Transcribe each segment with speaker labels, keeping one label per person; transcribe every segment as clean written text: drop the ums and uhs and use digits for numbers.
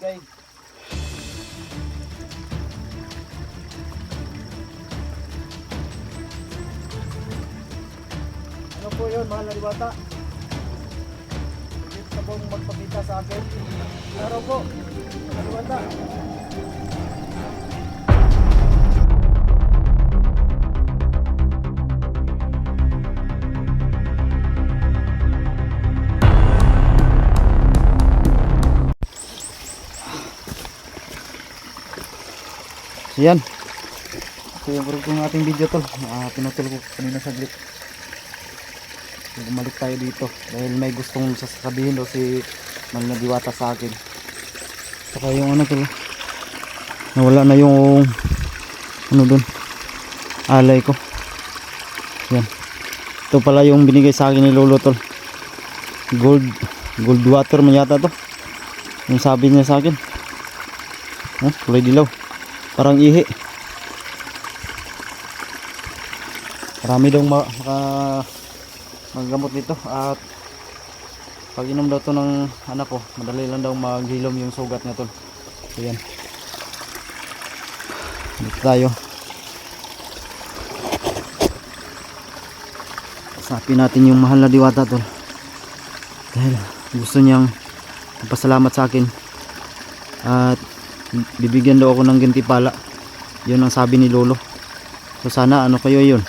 Speaker 1: Okay. Ano po yun, mahal na diwata? Hindi ka pong magpakita sa akin. Araw po, mahal na diwata. So yan, ito yung ng ating video tol. Pinutol ko kanina saglit. Bumalik tayo dito dahil may gustong sasabihin daw si Mahal na Diwata sa akin. Saka yung ano tol, nawala na yung ano dun, alay ko. Yan, ito pala yung binigay sa akin ni Lolo tol. Gold water man yata to yung sabi niya sa akin. Kulay dilaw, parang ihi. Marami daw magagamot nito at pag inom daw to ng anak ko, madali lang daw maghilom yung sugat niya tol. So yan, dito tayo. Usapin natin yung Mahal na Diwata tol dahil gusto niyang magpasalamat sa akin at bibigyan daw ako ng gantimpala. Yun ang sabi ni Lolo. So sana ano kayo yun.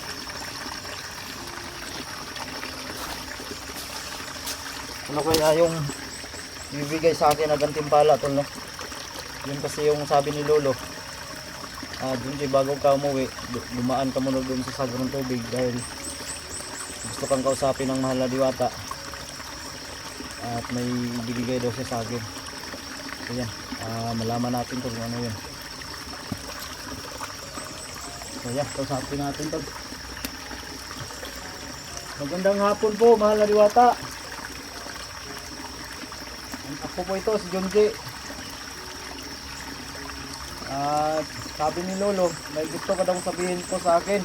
Speaker 1: Ano kaya yung bibigay sa akin na gantimpala tol, no? Yun kasi yung sabi ni Lolo. Dun bago ka umuwi, dumaan ka muna dun sa sago ng tubig dahil gusto kang kausapin ng Mahal na Diwata at may bibigay daw siya sa akin. So yan, malaman natin tol kung ano yun. So yan, kausapin natin tol. Magandang hapon po Mahal na Diwata. Ako po ito si Jonji. At sabi ni Lolo, may gusto ka daw sabihin ko sa akin.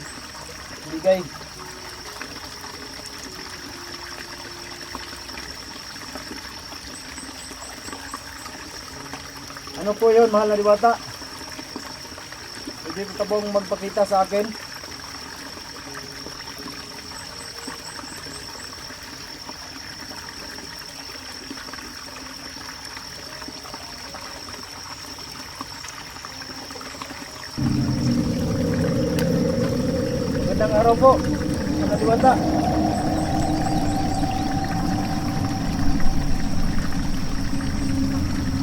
Speaker 1: Bigay. Ano po yun Mahal na Diwata? Pwede ka bang magpakita sa akin? Magandang araw po Mahal na Diwata.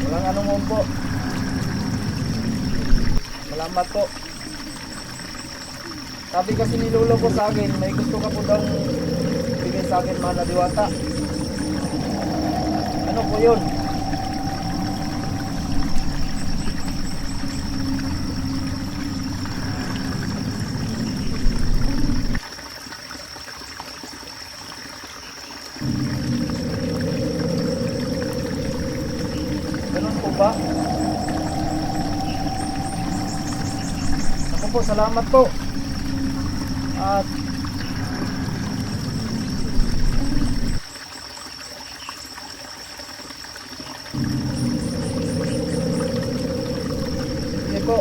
Speaker 1: Walang anong po. Salamat po. Sabi kasi ni Lolo ko sa akin, may gusto ka po daw bigay sa akin Mahal na Diwata. Ano po yun? Ganun po ba? Ako po, salamat po. At sige po,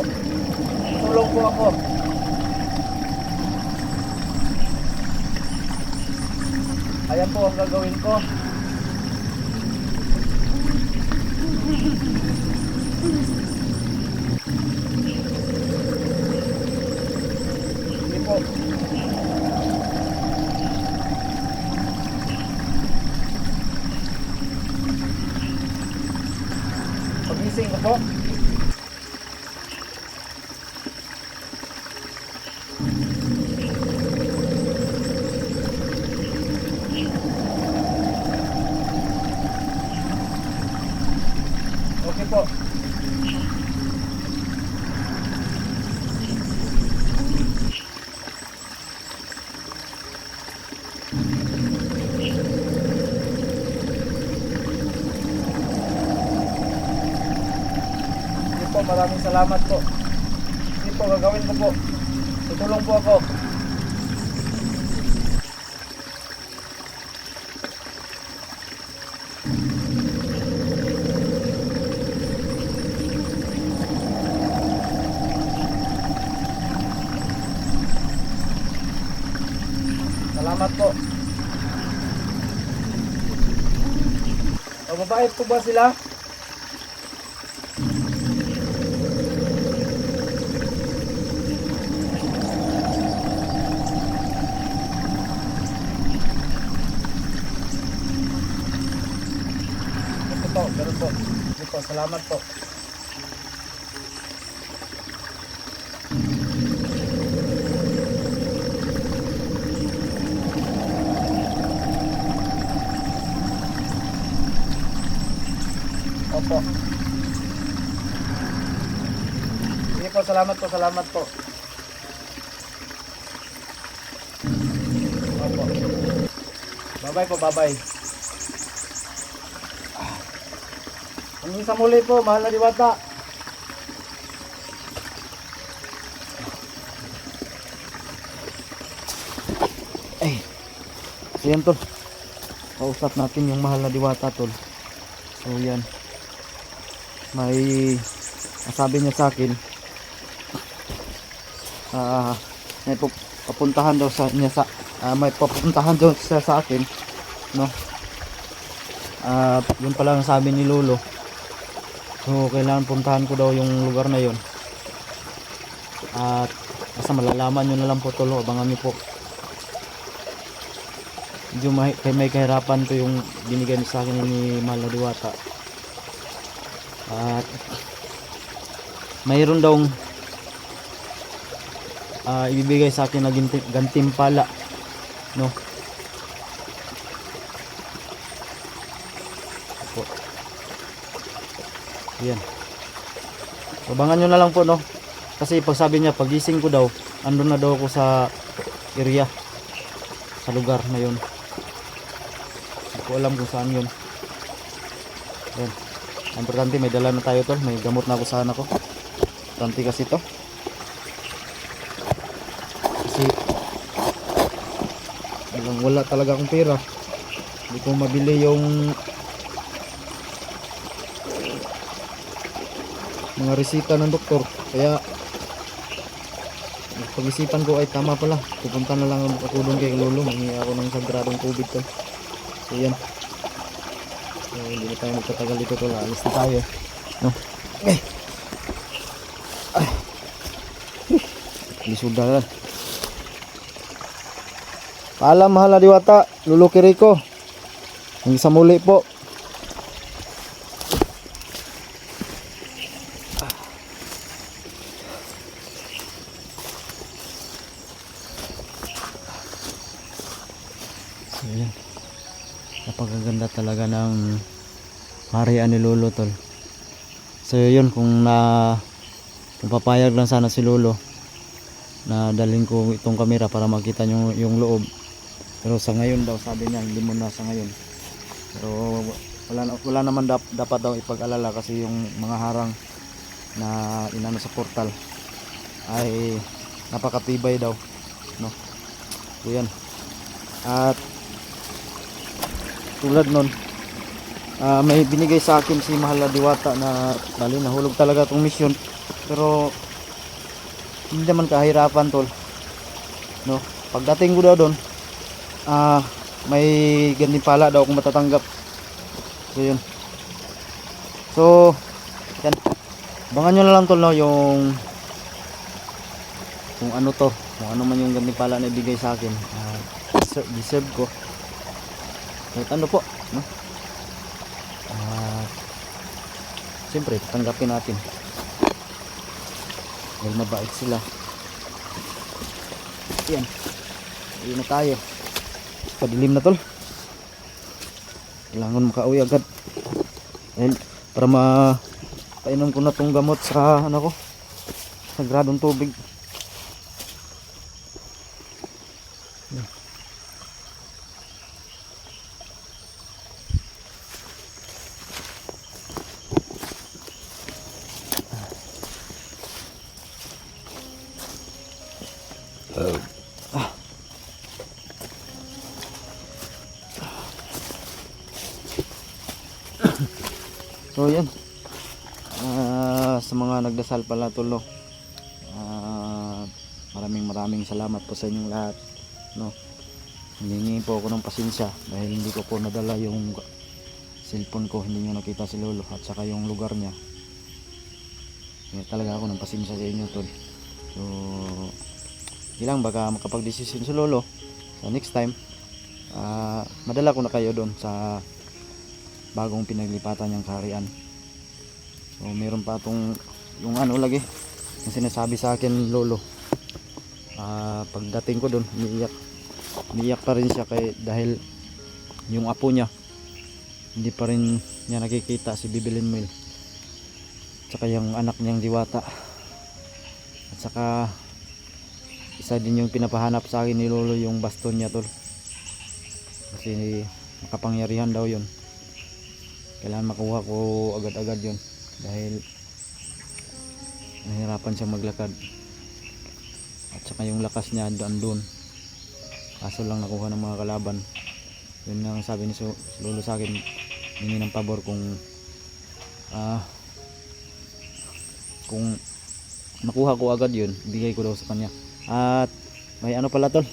Speaker 1: tulong po ako. Ayan po ang gagawin ko. Sige po. Pagising ko po. Okay po. Sige po, maraming salamat po. Sige po, gagawin ko po. Tutulong po ako. salamat po. O, mabait po ba sila? Ito po, ganun po. Ito po, salamat po. Opo. Sige po, salamat po, salamat po. Opo. Bye-bye po, bye-bye. Hanggang sa muli po, mahal na diwata. Ay. So yan tol. Kausap natin yung mahal na diwata tol. So yan. May sabi niya sa akin may papuntahan daw sa niya sa may papuntahan daw siya sa akin, no? Yun pala ang sabi ni Lolo. So kailangan puntahan ko daw yung lugar na yun. At basta malalaman nyo na lang po tol, abangan nyo po. Medyo may kahirapan to yung binigay sa akin ni Mahal na Diwata. At mayroon daw ibibigay sa akin na gantimpala, no? Po. Yan. Abangan nyo na lang po, no? Kasi pag sabi niya, pagising ko daw, andun na daw ako sa area, sa lugar na yun. Hindi ko alam kung saan yun. Yan. Importante may dala na tayo tol, may gamot na ako sa anak ko. Importante kasi to. Kasi wala talaga akong pera. Hindi ko mabili yung mga resita ng doktor. Kaya pag-isipan ko ay tama pala. Pupunta na lang ako doon kay Lolo. Mangingi ako ng sagradong tubig to. So yan. So, hindi na tayo magtatagal dito tol. Alis na tayo. No? Eh. Ay. Lisod na lang. Paalam Mahal na Diwata. Lolo Kiriko. Hanggang sa muli po. So yan. Napakaganda talaga ng harian ni Lolo tol. So yun, kung papayag lang sana si Lolo na dalhin ko itong camera para makita nyo yung loob. Pero sa ngayon daw, sabi niya hindi mo na sa ngayon. Pero wala naman dapat daw ipag-alala kasi yung mga harang na inano sa portal ay napakatibay daw, no? So yan. At tulad nun, may binigay sa akin si Mahal na Diwata na bali nahulog talaga itong mission, pero hindi naman kahirapan tol, no? Pagdating ko daw doon, may gantimpala daw akong matatanggap. So yun. So yan, abangan nyo na lang tol, no, yung kung ano to, kung ano man yung gantimpala na ibigay sa akin. Deserve ko kahit ano po, no? Siyempre tanggapin natin dahil mabait sila. Yan, ayun na tayo, padilim na tol, kailangan makauwi agad dahil para painom ko na tong gamot sa ano ko, sagradong tubig. So yan, sa mga nagdasal pala tol, no, maraming salamat po sa inyong lahat, no. Hiningi po ako ng pasensya dahil hindi ko po nadala yung cellphone ko, hindi nyo nakita si lolo at saka yung lugar niya. Kaya talaga ako ng pasensya sa inyo tol. So ilang baka makapag-desisyon si lolo sa next time. Madala ko na kayo doon sa bagong pinaglipatan niyang kaharian. So meron pa itong yung ano lagi yung sinasabi sa akin lolo. Pagdating ko doon umiiyak pa rin siya dahil yung apo niya hindi pa rin niya nakikita si Bibilin Mil at saka yung anak niyang Diwata at saka isa din yung pinapahanap sa akin ni lolo yung baston niya tol, kasi makapangyarihan daw yun, kailangan makuha ko agad-agad yun dahil nahirapan siyang maglakad at saka yung lakas niya doon, kaso lang nakuha ng mga kalaban. Yun ang sabi ni lolo sa akin, hingi ng pabor kung makuha ko agad yun, bigay ko daw sa kanya. At may ano pala tol,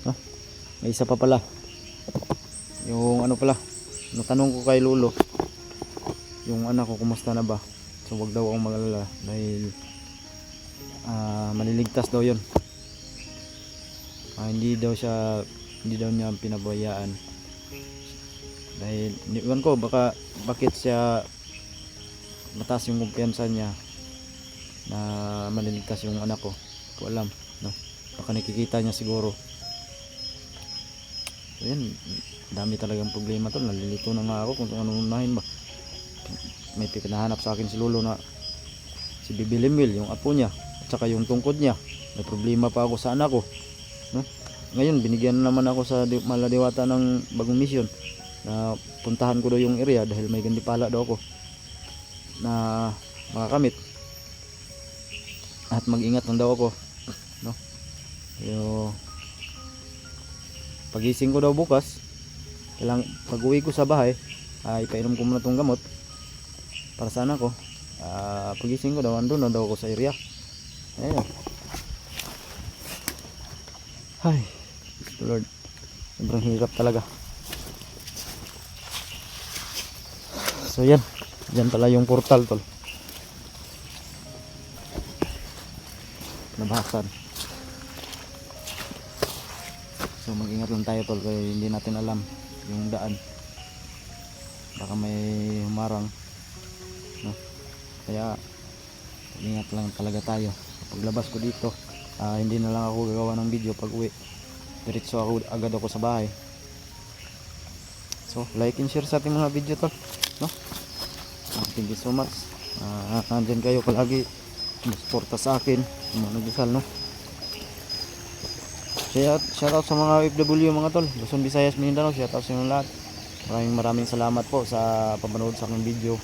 Speaker 1: no? May isa pa pala, yung ano pala, natanong ko kay lolo yung anak ko kumusta na ba, so wag daw akong mag-alala dahil maliligtas daw yun. Hindi daw niya pinabayaan dahil iwan ko bakit siya mataas yung kumpiyansa niya na maliligtas yung anak ko. Ko alam, no? Baka nakikita niya siguro. So yan, dami talagang problema to. Nalilito na nga ako kung anong unahin ba. May pinahanap sa akin si lolo na si Bibilimil, yung apo niya at saka yung tungkod niya. May problema pa ako sa anak ko, no? Ngayon binigyan naman ako sa Maladiwata ng bagong mission na puntahan ko daw yung area dahil may gandipala daw ako na makakamit at mag-ingat lang daw ako, no? Pero pagising ko daw bukas, pag uwi ko sa bahay, ipainom ko muna tong gamot para sa anak ko. Pagising ko daw, andun na daw ako sa area. Ayun. Ay, Lord, sobrang hirap talaga. So yan, dyan pala yung portal tol, nabahasan. So mag-ingat lang tayo tol, kaya hindi natin alam yung daan, baka may humarang, no? Kaya ingat lang talaga tayo. Paglabas ko dito, hindi na lang ako gagawa ng video. Pag uwi, diretso agad ako sa bahay. So like and share sa ating mga video tol, no? Thank you so much. Nandyan kayo palagi, suporta sa akin, mga nagdasal, no? Shout out sa mga OFW mga tol, Luzon, Visayas, Mindanao. Shout out sa inyo lahat. Maraming salamat po sa panonood sa aking video,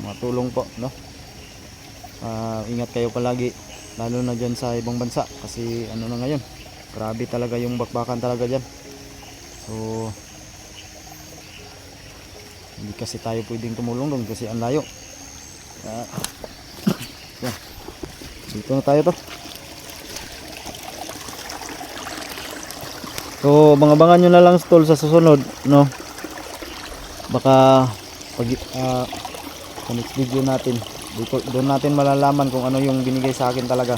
Speaker 1: mga tulong po, no? Ingat kayo palagi, lalo na dyan sa ibang bansa, kasi ano na ngayon, grabe talaga yung bakbakan talaga dyan. So hindi kasi tayo pwedeng tumulong doon kasi ang layo. Yan. Dito na tayo to. So abangan nyo na lang tol sa susunod, no? Baka pag next video natin dito, doon natin malalaman kung ano yung binigay sa akin talaga.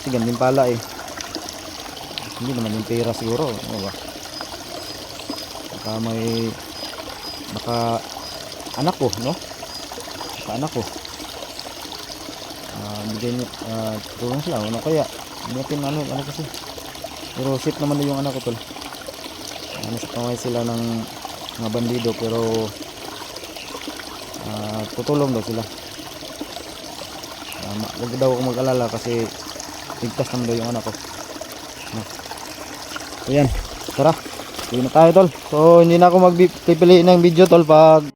Speaker 1: Kasi ganun pala eh, hindi naman yung pera siguro, ano ba? Baka anak ko, no? Baka anak ko bigay niya, tulong sila, ano kaya hindi natin ano kasi, pero shit naman na yung anak ko tol. Nasa kamay sila ng mga bandido, pero tutulong daw sila. Wag daw ako mag-alala kasi ligtas naman daw yung anak ko, no? So yan, tara, uwi na tayo tol. So hindi na ako magpipiliin ng video tol pag